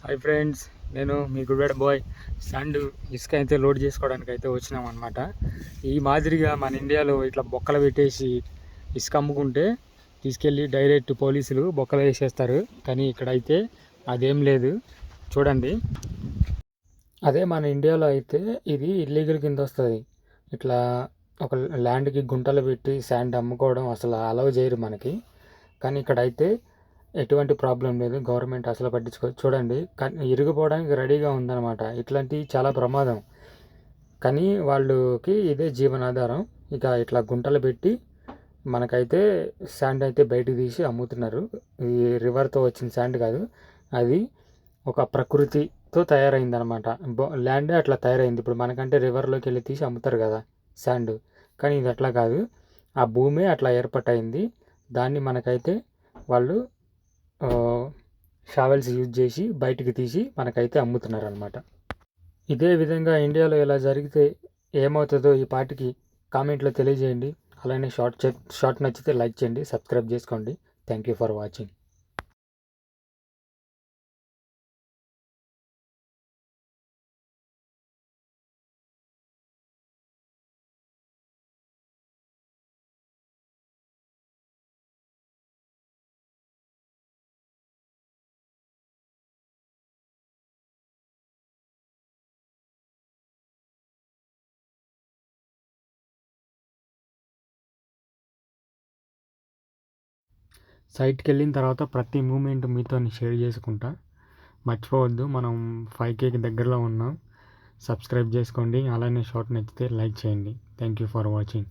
Hi friends, నేను మీ Gudivada bye. Sand ఇసుక అయితే లోడ్ చేసుకోవడానికి అయితే వచ్చినాం అనమాట. ఈ మాదిరిగా మన ఇండియాలో ఇట్లా బొక్కలు పెట్టేసి ఇసుక అమ్ముకుంటే తీసుకెళ్ళి డైరెక్ట్ పోలీసులు బొక్కలు వేసేస్తారు. కానీ ఇక్కడైతే అదేం లేదు. చూడండి, అదే మన ఇండియాలో అయితే ఇది ఇల్లీగల్ కింద వస్తుంది. ఇట్లా ఒక ల్యాండ్కి గుంటలు పెట్టి శాండ్ అమ్ముకోవడం అసలు అలౌ చేయరు మనకి. కానీ ఇక్కడైతే ఎటువంటి ప్రాబ్లం లేదు. గవర్నమెంట్ అసలు పట్టించుకో. చూడండి, ఇరిగిపోవడానికి రెడీగా ఉందన్నమాట. ఇట్లాంటివి చాలా ప్రమాదం. కానీ వాళ్ళకి ఇదే జీవనాధారం. ఇక ఇట్లా గుంటలు పెట్టి మనకైతే శాండ్ అయితే బయటకు తీసి అమ్ముతున్నారు. ఈ రివర్తో వచ్చిన శాండ్ కాదు, అది ఒక ప్రకృతితో తయారైందనమాట. ల్యాండే అట్లా తయారైంది. ఇప్పుడు మనకంటే రివర్లోకి వెళ్ళి తీసి అమ్ముతారు కదా శాండ్, కానీ ఇది అట్లా కాదు. ఆ భూమే అట్లా ఏర్పాటైంది. దాన్ని మనకైతే వాళ్ళు షావెల్స్ యూజ్ చేసి బయటికి తీసి మనకైతే అమ్ముతున్నారు అనమాట. ఇదే విధంగా ఇండియాలో ఇలా జరిగితే ఏమవుతుందో ఈ పాటికి కామెంట్లో తెలియజేయండి. అలానే షార్ట్ నచ్చితే లైక్ చేయండి, సబ్స్క్రైబ్ చేసుకోండి. Thank you for watching. సైట్కి వెళ్ళిన తర్వాత ప్రతి మూమెంట్ మీతో షేర్ చేసుకుంటా. మర్చిపోవద్దు, మనం 5Kకి దగ్గరలో ఉన్నాం. సబ్స్క్రైబ్ చేసుకోండి. అలానే షార్ట్ నచ్చితే లైక్ చేయండి. Thank you for watching.